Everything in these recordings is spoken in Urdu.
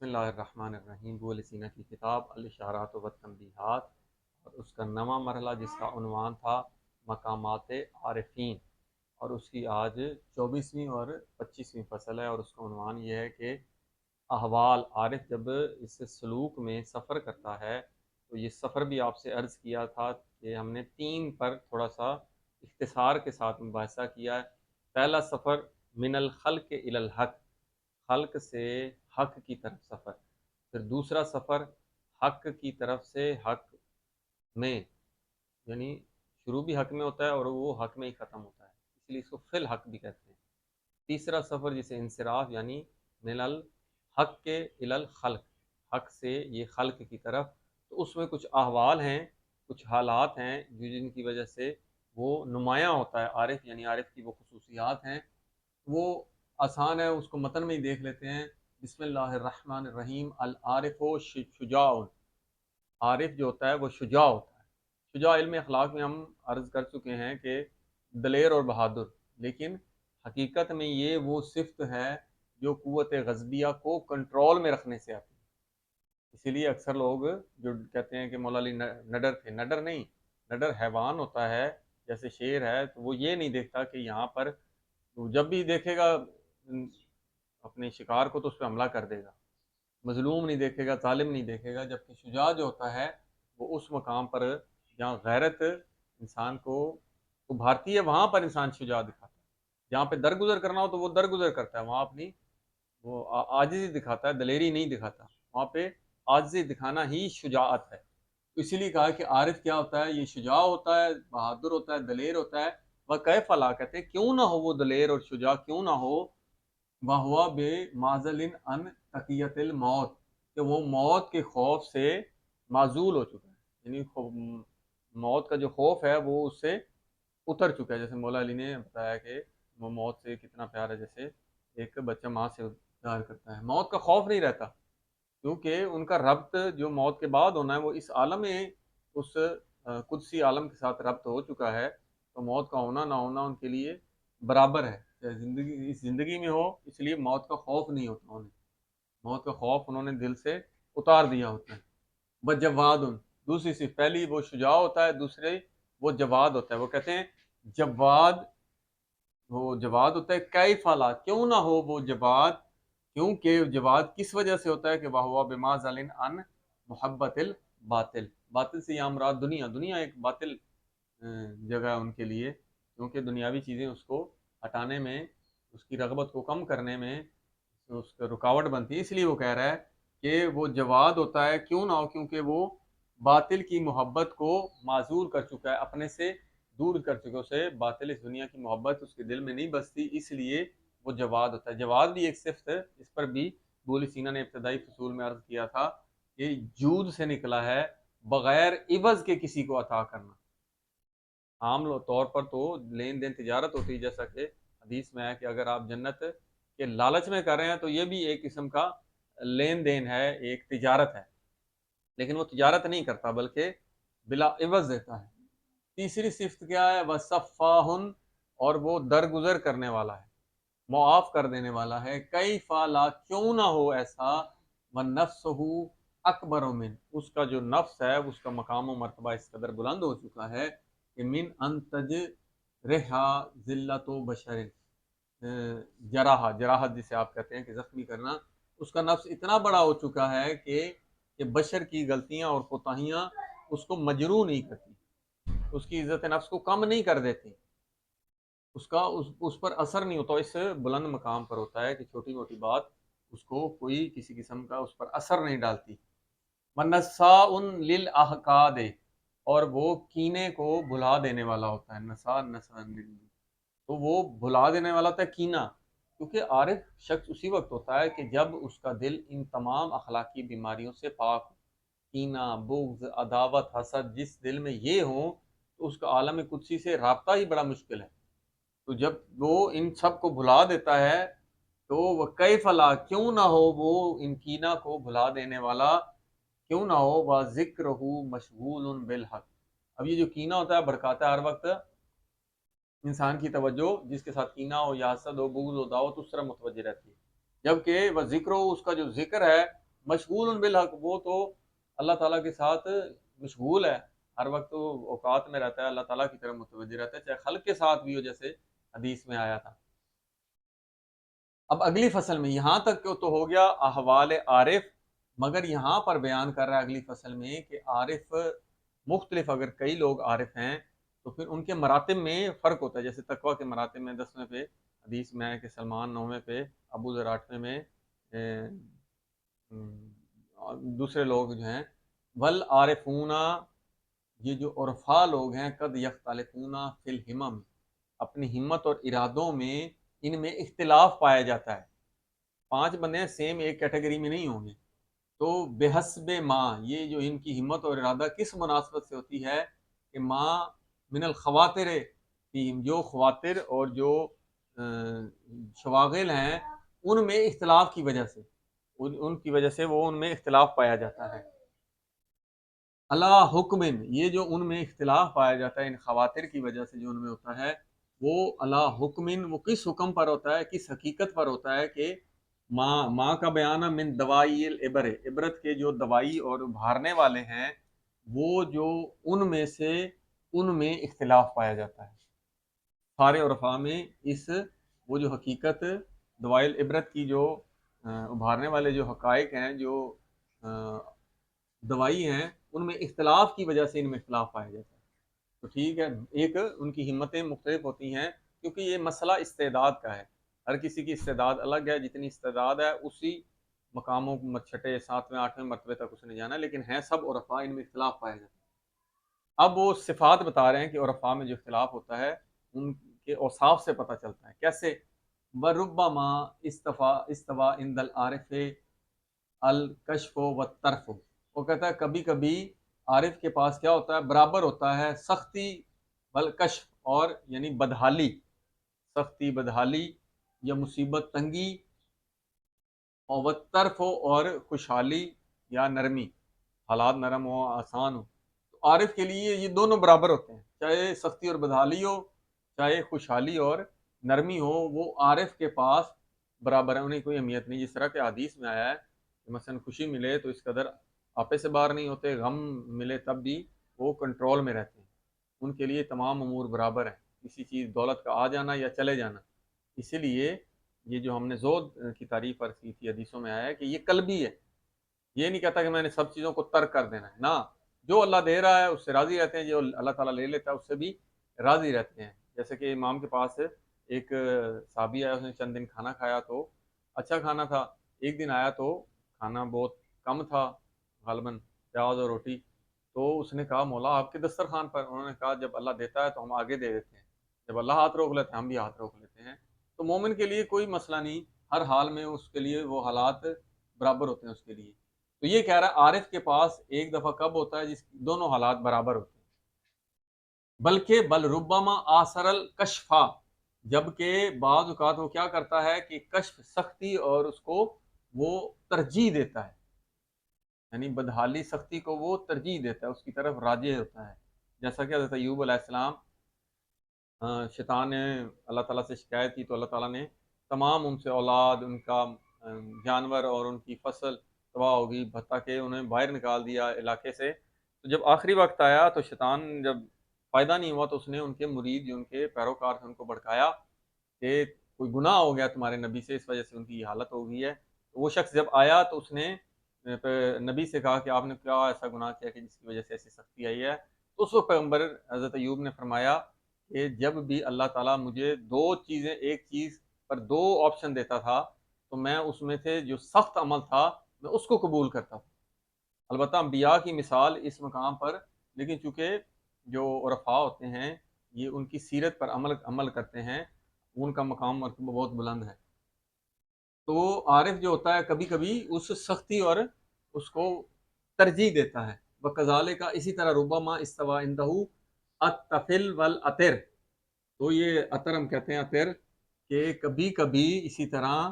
بسم اللہ الرحمن الرحیم بول سینہ کی کتاب الاشارات و تنبیہات اور اس کا نواں مرحلہ جس کا عنوان تھا مقامات عارفین، اور اس کی آج 24ویں اور 25ویں فصل ہے، اور اس کا عنوان یہ ہے کہ احوال عارف جب اس سلوک میں سفر کرتا ہے تو یہ سفر بھی آپ سے عرض کیا تھا کہ ہم نے 3 پر تھوڑا سا اختصار کے ساتھ مباحثہ کیا ہے۔ پہلا سفر من الخلق الی الحق، خلق سے حق کی طرف سفر، پھر دوسرا سفر حق کی طرف سے حق میں، یعنی شروع بھی حق میں ہوتا ہے اور وہ حق میں ہی ختم ہوتا ہے، اس لیے اس کو فی الحق بھی کہتے ہیں۔ تیسرا سفر جسے انصراف یعنی من الحق کے الی الخلق، حق سے یہ خلق کی طرف، تو اس میں کچھ احوال ہیں، کچھ حالات ہیں جو جن کی وجہ سے وہ نمایاں ہوتا ہے عارف، یعنی عارف کی وہ خصوصیات ہیں، وہ آسان ہے، اس کو متن میں ہی دیکھ لیتے ہیں۔ بسم اللہ الرحمن الرحیم۔ العارف و شجاع، عارف جو ہوتا ہے وہ شجاع ہوتا ہے۔ شجاع علم اخلاق میں ہم عرض کر چکے ہیں کہ دلیر اور بہادر، لیکن حقیقت میں یہ وہ صفت ہے جو قوت غضبیہ کو کنٹرول میں رکھنے سے آتی ہے۔ اسی لیے اکثر لوگ جو کہتے ہیں کہ مولا علی نڈر تھے، نڈر نہیں، نڈر حیوان ہوتا ہے، جیسے شیر ہے، تو وہ یہ نہیں دیکھتا کہ یہاں پر جب بھی دیکھے گا اپنے شکار کو تو اس پہ حملہ کر دے گا، مظلوم نہیں دیکھے گا، ظالم نہیں دیکھے گا، جبکہ شجاع جو ہوتا ہے وہ اس مقام پر جہاں غیرت انسان کو ابھارتی ہے وہاں پر انسان شجاع دکھاتا ہے، جہاں پہ درگزر کرنا ہو تو وہ درگزر کرتا ہے، وہاں اپنی وہ عاجزی دکھاتا ہے، دلیری نہیں دکھاتا، وہاں پہ عاجزی دکھانا ہی شجاعت ہے۔ اسی لیے کہا کہ عارف کیا ہوتا ہے، یہ شجاع ہوتا ہے، بہادر ہوتا ہے، دلیر ہوتا ہے۔ وہ کیف لا، کہتے ہیں کیوں نہ ہو وہ دلیر اور شجاع، کیوں نہ ہو، وہوا بے معزل ان تقیت الموت، کہ وہ موت کے خوف سے معزول ہو چکا ہے، یعنی موت کا جو خوف ہے وہ اس سے اتر چکا ہے۔ جیسے مولا علی نے بتایا کہ وہ موت سے کتنا پیار ہے، جیسے ایک بچہ ماں سے پیار کرتا ہے، موت کا خوف نہیں رہتا، کیونکہ ان کا ربط جو موت کے بعد ہونا ہے وہ اس عالم میں اس قدسی عالم کے ساتھ ربط ہو چکا ہے، تو موت کا ہونا نہ ہونا ان کے لیے برابر ہے، چاہے زندگی اس زندگی میں ہو، اس لیے موت کا خوف نہیں ہوتا انہیں، موت کا خوف انہوں نے دل سے اتار دیا ہوتا ہے۔ بجواد، دوسری صرف پہلی وہ شجاع ہوتا ہے، دوسرے وہ جواد ہوتا ہے۔ وہ کہتے ہیں جواد، وہ جواد ہوتا ہے، کیف لا، کیوں نہ ہو وہ جواد، کیونکہ جواد کس وجہ سے ہوتا ہے کہ وہ بما ظلن ان محبت الباطل، باطل سے یہاں مراد دنیا، دنیا ایک باطل جگہ ہے ان کے لیے، کیونکہ دنیاوی چیزیں اس کو ہٹانے میں، اس کی رغبت کو کم کرنے میں اس کا رکاوٹ بنتی ہے، اس لیے وہ کہہ رہا ہے کہ وہ جواد ہوتا ہے، کیوں نہ ہو، کیونکہ وہ باطل کی محبت کو معزول کر چکا ہے، اپنے سے دور کر چکا، اسے باطل اس دنیا کی محبت اس کے دل میں نہیں بستی، اس لیے وہ جواد ہوتا ہے۔ جواد بھی ایک صفت ہے، اس پر بھی بولی سینا نے ابتدائی فصول میں عرض کیا تھا کہ جود سے نکلا ہے، بغیر عوض کے کسی کو عطا کرنا۔ عام طور پر تو لین دین تجارت ہوتی ہے، جیسا کہ حدیث میں ہے کہ اگر آپ جنت کے لالچ میں کر رہے ہیں تو یہ بھی ایک قسم کا لین دین ہے، ایک تجارت ہے، لیکن وہ تجارت نہیں کرتا بلکہ بلا عوض دیتا ہے۔ تیسری صفت کیا ہے، وصفاہن، اور وہ درگزر کرنے والا ہے، معاف کر دینے والا ہے، کیف لا، کیوں نہ ہو ایسا، ونفسہ اکبر من، اس کا جو نفس ہے اس کا مقام و مرتبہ اس قدر بلند ہو چکا ہے کہ من انتج رہا ذلت و بشر، جراحت جسے آپ کہتے ہیں کہ زخمی کرنا، اس کا نفس اتنا بڑا ہو چکا ہے کہ بشر کی غلطیاں اور کوتاہیاں اس کو مجروح نہیں کرتی، اس کی عزت نفس کو کم نہیں کر دیتی، اس کا اس پر اثر نہیں ہوتا، اس بلند مقام پر ہوتا ہے کہ چھوٹی موٹی بات اس کو کوئی کسی قسم کا اس پر اثر نہیں ڈالتی۔ وَنَسَّاءٌ لِلْأَحْقَادِ، اور وہ کینے کو بھلا دینے والا ہوتا ہے، نسا تو وہ بھلا دینے والا ہوتا ہے کینہ، کیونکہ عارف شخص اسی وقت ہوتا ہے کہ جب اس کا دل ان تمام اخلاقی بیماریوں سے پاک ہو، کینہ، بغض، عداوت، حسد، جس دل میں یہ ہوں تو اس کا عالم قدسی سے رابطہ ہی بڑا مشکل ہے، تو جب وہ ان سب کو بھلا دیتا ہے تو وہ کیف لا، کیوں نہ ہو وہ ان کینہ کو بھلا دینے والا، کیوں نہ ہو وہ ذکرہ مشغول بالحق۔ اب یہ جو کینہ ہوتا ہے بھڑکاتا ہے ہر وقت انسان کی توجہ، جس کے ساتھ کینہ ہو یا حسد ہو، بغض ہو، دعوت، اس طرح متوجہ رہتی ہے، جبکہ وہ ذکر ہو، اس کا جو ذکر ہے مشغول بالحق، وہ تو اللہ تعالیٰ کے ساتھ مشغول ہے، ہر وقت وہ اوقات میں رہتا ہے، اللہ تعالیٰ کی طرف متوجہ رہتا ہے، چاہے خلق کے ساتھ بھی ہو، جیسے حدیث میں آیا تھا۔ اب اگلی فصل میں یہاں تک تو ہو گیا احوال عارف، مگر یہاں پر بیان کر رہا ہے اگلی فصل میں کہ عارف مختلف، اگر کئی لوگ عارف ہیں تو پھر ان کے مراتب میں فرق ہوتا ہے، جیسے تقویٰ کے مراتب میں 10ویں پہ حدیث میں ہے کہ سلمان 9ویں پہ، ابو ذر 8ویں میں، دوسرے لوگ جو ہیں ول عارفون، یہ جو عرفا لوگ ہیں، قد یختلفون فی الہمم، اپنی ہمت اور ارادوں میں ان میں اختلاف پایا جاتا ہے۔ 5 بندے ہیں، سیم ایک کیٹیگری میں نہیں ہوں گے، تو بحسب ماں، یہ جو ان کی ہمت اور ارادہ کس مناسبت سے ہوتی ہے کہ ماں من الخواطر فیہم، جو خواتر اور جو شواغل ہیں ان میں اختلاف کی وجہ سے، ان کی وجہ سے وہ ان میں اختلاف پایا جاتا ہے۔ اللہ حکم، یہ جو ان میں اختلاف پایا جاتا ہے ان خواتر کی وجہ سے جو ان میں ہوتا ہے، وہ اللہ حکم، وہ کس حکم پر ہوتا ہے، کس حقیقت پر ہوتا ہے کہ ماں کا بیان ہے من دوائی العبر، عبرت کے جو دوائی اور ابھارنے والے ہیں، وہ جو ان میں سے ان میں اختلاف پایا جاتا ہے سارے عرفاء میں، اس وہ جو حقیقت دوائی العبرت کی جو ابھارنے والے جو حقائق ہیں، جو دوائی ہیں، ان میں اختلاف کی وجہ سے ان میں اختلاف پایا جاتا ہے۔ تو ٹھیک ہے، ایک ان کی ہمتیں مختلف ہوتی ہیں کیونکہ یہ مسئلہ استعداد کا ہے، ہر کسی کی استعداد الگ ہے، جتنی استعداد ہے اسی مقاموں چھٹے 7ویں 8ویں مرتبے تک اس نے جانا ہے، لیکن ہیں سب عرفاء، ان میں اختلاف پایا جاتا ہے۔ اب وہ صفات بتا رہے ہیں کہ عرفاء میں جو اختلاف ہوتا ہے ان کے اوصاف سے پتہ چلتا ہے، کیسے؟ وربما استوا عند العارف الکشف والطرف، وہ کہتا ہے کبھی کبھی عارف کے پاس کیا ہوتا ہے، برابر ہوتا ہے سختی والکشف، اور یعنی بدحالی، سختی بدحالی یا مصیبت تنگی، اور والطرف اور خوشحالی یا نرمی، حالات نرم ہو آسان ہو، تو عارف کے لیے یہ دونوں برابر ہوتے ہیں، چاہے سختی اور بدحالی ہو، چاہے خوشحالی اور نرمی ہو، وہ عارف کے پاس برابر ہے، انہیں کوئی اہمیت نہیں۔ جس طرح کہ حدیث میں آیا ہے کہ مثلا خوشی ملے تو اس قدر آپے سے باہر نہیں ہوتے، غم ملے تب بھی وہ کنٹرول میں رہتے ہیں، ان کے لیے تمام امور برابر ہیں، کسی چیز دولت کا آ جانا یا چلے جانا۔ اسی لیے یہ جو ہم نے زہد کی تعریف عرض کی تھی، حدیثوں میں آیا ہے کہ یہ قلبی ہے، یہ نہیں کہتا کہ میں نے سب چیزوں کو ترک کر دینا ہے، نہ، جو اللہ دے رہا ہے اس سے راضی رہتے ہیں، جو اللہ تعالیٰ لے لیتا ہے اس سے بھی راضی رہتے ہیں۔ جیسے کہ امام کے پاس ایک صحابی آیا، اس نے چند دن کھانا کھایا تو اچھا کھانا تھا، ایک دن آیا تو کھانا بہت کم تھا، غالباً پیاز اور روٹی، تو اس نے کہا مولا آپ کے دسترخوان پر، انہوں نے کہا جب اللہ دیتا ہے تو ہم آگے دے دیتے ہیں، جب اللہ ہاتھ روک لیتے ہیں ہم بھی ہاتھ روک لیتے ہیں۔ تو مومن کے لیے کوئی مسئلہ نہیں، ہر حال میں اس کے لیے وہ حالات برابر ہوتے ہیں اس کے لیے۔ تو یہ کہہ رہا ہے عارف کے پاس ایک دفعہ کب ہوتا ہے جس دونوں حالات برابر ہوتے ہیں، بلکہ بل ربما آثر الکشفا، جبکہ بعض اوقات وہ کیا کرتا ہے کہ کشف، سختی اور اس کو وہ ترجیح دیتا ہے، یعنی بدحالی سختی کو وہ ترجیح دیتا ہے، اس کی طرف راجع ہوتا ہے۔ جیسا کہ حضرت ایوب علیہ السلام، شیطان نے اللہ تعالیٰ سے شکایت کی تو اللہ تعالیٰ نے تمام ان سے اولاد، ان کا جانور اور ان کی فصل تباہ ہوگی، حتیٰ کہ انہیں باہر نکال دیا علاقے سے۔ تو جب آخری وقت آیا تو شیطان جب فائدہ نہیں ہوا تو اس نے ان کے مرید، جو ان کے پیروکار تھے، ان کو بھڑکایا کہ کوئی گناہ ہو گیا تمہارے نبی سے، اس وجہ سے ان کی یہ حالت ہو گئی ہے۔ تو وہ شخص جب آیا تو اس نے نبی سے کہا کہ آپ نے کیا ایسا گناہ کیا کہ جس کی وجہ سے ایسی سختی آئی ہے؟ تو اس وقت پیغمبر حضرت ایوب نے فرمایا کہ جب بھی اللہ تعالیٰ مجھے ایک چیز پر 2 آپشن دیتا تھا تو میں اس میں سے جو سخت عمل تھا میں اس کو قبول کرتا تھا۔ البتہ انبیاء کی مثال اس مقام پر، لیکن چونکہ جو عرفاء ہوتے ہیں یہ ان کی سیرت پر عمل کرتے ہیں، ان کا مقام مرتبہ بہت بلند ہے، تو عارف جو ہوتا ہے کبھی کبھی اس سختی اور اس کو ترجیح دیتا ہے۔ وَكَذَلِكَ، اسی طرح ربما استوا عندہ الطفل والعطر، تو یہ عطر ہم کہتے ہیں عطر، کہ کبھی کبھی اسی طرح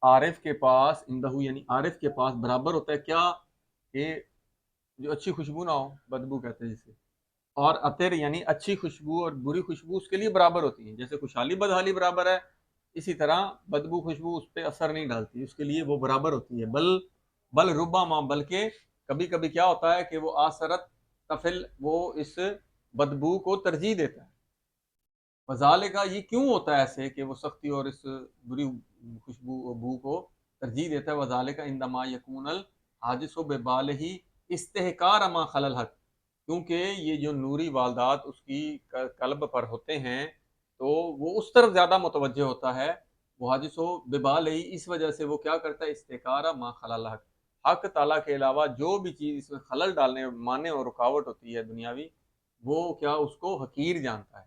عارف کے پاس عندہ، یعنی عارف کے پاس برابر ہوتا ہے کیا، کہ جو اچھی خوشبو نہ ہو، بدبو کہتے ہیں جسے، اور عطر یعنی اچھی خوشبو اور بری خوشبو اس کے لیے برابر ہوتی ہیں، جیسے خوشحالی بدحالی برابر ہے، اسی طرح بدبو خوشبو اس پہ اثر نہیں ڈالتی، اس کے لیے وہ برابر ہوتی ہے۔ بل بل ربما بلکہ کبھی کبھی کیا ہوتا ہے کہ وہ آثرت تفل وہ اس بدبو کو ترجیح دیتا ہے. وزالے کا یہ کیوں ہوتا ہے ایسے کہ وہ سختی اور اس بری خوشبو بو کو ترجیح دیتا ہے. وزالے کا اندما یکون الحاجس و ببال ہی استحکار ما خلل حق، کیونکہ یہ جو نوری والدات اس کی قلب پر ہوتے ہیں تو وہ اس طرف زیادہ متوجہ ہوتا ہے. وہ حاجس و ببال ہی اس وجہ سے وہ کیا کرتا ہے استحکار ما خلل حق، حق تعالیٰ کے علاوہ جو بھی چیز اس میں خلل ڈالنے مانے اور رکاوٹ ہوتی ہے دنیاوی، وہ کیا اس کو حقیر جانتا ہے،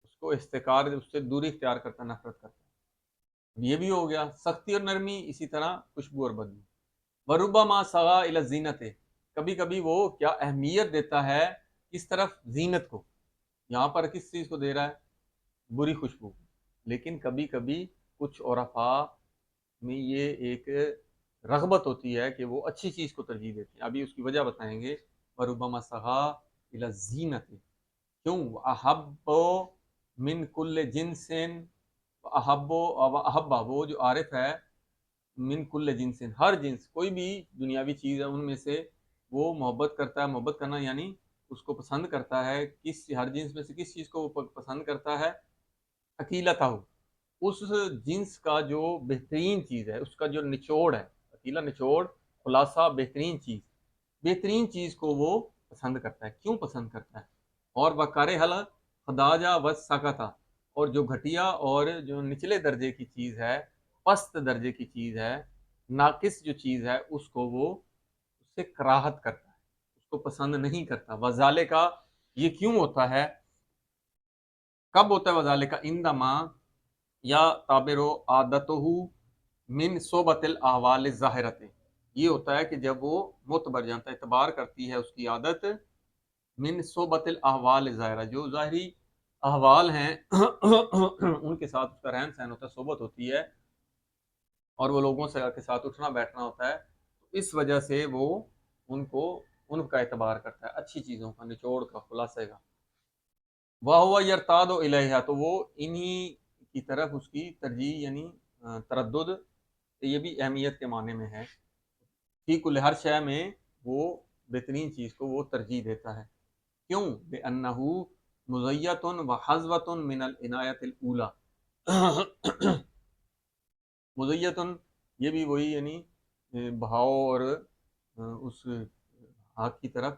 اس کو استحکار، اس سے دوری اختیار کرتا ہے، نفرت کرتا ہے. یہ بھی ہو گیا سختی اور نرمی، اسی طرح خوشبو اور بدبو. وربما سغا الی الزینت، کبھی کبھی وہ کیا اہمیت دیتا ہے کس طرف، زینت کو. یہاں پر کس چیز کو دے رہا ہے؟ بری خوشبو. لیکن کبھی کبھی کچھ عرفاء میں یہ ایک رغبت ہوتی ہے کہ وہ اچھی چیز کو ترجیح دیتے ہیں. ابھی اس کی وجہ بتائیں گے. وربما سغا الی الزینت، کیوں؟ احب من کل جنس، احبا وہ جو عارف ہے، من کل جنس ہر جنس، کوئی بھی دنیاوی چیز ہے ان میں سے وہ محبت کرتا ہے. محبت کرنا یعنی اس کو پسند کرتا ہے. ہر جنس میں سے کس چیز کو وہ پسند کرتا ہے؟ اکیلتا ہو، اس جنس کا جو بہترین چیز ہے، اس کا جو نچوڑ ہے، اکیلا نچوڑ، خلاصہ، بہترین چیز کو وہ پسند کرتا ہے. کیوں پسند کرتا ہے؟ اور وقارے حل خداجہ و سکتا، اور جو گھٹیا اور جو نچلے درجے کی چیز ہے، پست درجے کی چیز ہے، ناقص جو چیز ہے، اس کو وہ اس سے کراہت کرتا ہے، اس کو پسند نہیں کرتا. وزالے کا یہ کیوں ہوتا ہے؟ کب ہوتا ہے وزالے کا؟ اندما یا تابر و عادتہ من صحبت الاحوال الظاہرت، یہ ہوتا ہے کہ جب وہ معتبر جانتا ہے، اعتبار کرتی ہے اس کی عادت، من صحبت الاحوال الظاہرہ، جو ظاہری احوال ہیں ان کے ساتھ اس کا رہن سہن ہوتا ہے، صحبت ہوتی ہے، اور وہ لوگوں سے کے ساتھ اٹھنا بیٹھنا ہوتا ہے. اس وجہ سے وہ ان کا اعتبار کرتا ہے، اچھی چیزوں کا، نچوڑ کا، خلاصے کا. وہ یرتاد الیہا، تو وہ انہی کی طرف اس کی ترجیح یعنی تردد، یہ بھی اہمیت کے معنی میں ہے. فی کل، ہر شے میں وہ بہترین چیز کو وہ ترجیح دیتا ہے. کیوں؟ بأنہ مزیت و حظوۃ من العنایت الاولی. مزیتن یہ بھی وہی یعنی بہاؤ اور اس حق کی طرف.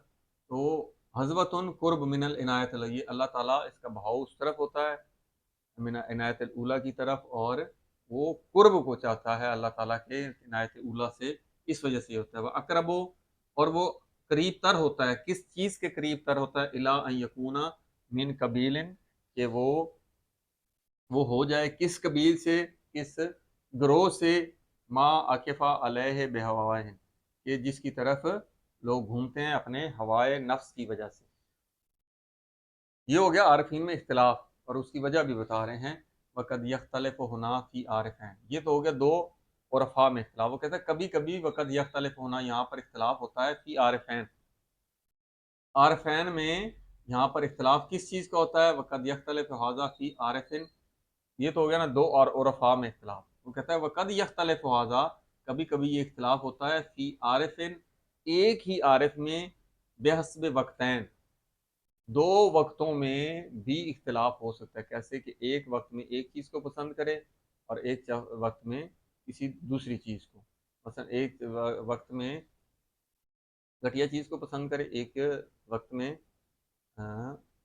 تو حضوتن قرب من العنایت اللہ، یہ اللہ تعالیٰ اس کا بہاؤ اس طرف ہوتا ہے من عنایت الاولی کی طرف، اور وہ قرب کو چاہتا ہے اللہ تعالیٰ کے عنایت اولی سے، اس وجہ سے ہوتا ہے. وہ اقرب، اور وہ قریب تر ہوتا ہے، کس چیز کے قریب تر ہوتا ہے؟ الی ان یکون من قبیل، کہ وہ ہو جائے کس قبیل سے، کس گروہ سے، ما عکفہ علیہ بہوائہ، کہ جس کی طرف لوگ گھومتے ہیں اپنے ہوائے نفس کی وجہ سے. یہ ہو گیا عارفین میں اختلاف، اور اس کی وجہ بھی بتا رہے ہیں. وقد یختلف ہونا فی عارفین، یہ تو ہو گیا دو عرفاء میں اختلاف. وہ کہتا ہے کبھی کبھی وقد یختلف ہونا، یہاں پر اختلاف ہوتا ہے فی عارفین، عارفین میں یہاں پر اختلاف کس چیز کا ہوتا ہے؟ وقد یختلف ھذا فی عارفین، یہ تو ہو گیا نا دو اور عرفاء میں اختلاف. وہ کہتا ہے وقد یختلف ھذا، کبھی کبھی یہ اختلاف ہوتا ہے فی عارفین، ایک ہی عارف میں، بحسب وقتین، دو وقتوں میں بھی اختلاف ہو سکتا ہے. کیسے کہ ایک وقت میں ایک چیز کو پسند کرے اور ایک وقت میں کسی دوسری چیز کو. مثلا ایک وقت میں گھٹیا چیز کو پسند کرے، ایک وقت میں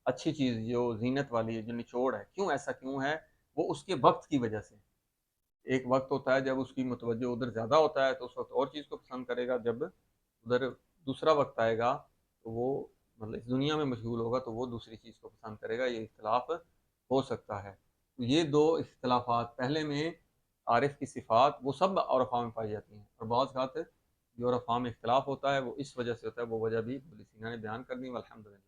اچھی چیز جو زینت والی ہے، جو نچوڑ ہے. کیوں ایسا کیوں ہے؟ وہ اس کے وقت کی وجہ سے. ایک وقت ہوتا ہے جب اس کی متوجہ ادھر زیادہ ہوتا ہے تو اس وقت اور چیز کو پسند کرے گا، جب ادھر دوسرا وقت آئے گا تو وہ مطلب اس دنیا میں مشغول ہوگا تو وہ دوسری چیز کو پسند کرے گا. یہ اختلاف ہو سکتا ہے. یہ دو اختلافات پہلے میں عارف کی صفات وہ سب عرفاء میں پائی جاتی ہیں، اور بعض اوقات جو عرفاء میں اختلاف ہوتا ہے وہ اس وجہ سے ہوتا ہے. وہ وجہ بھی ابن سینا نے بیان کر دی. والحمدللہ.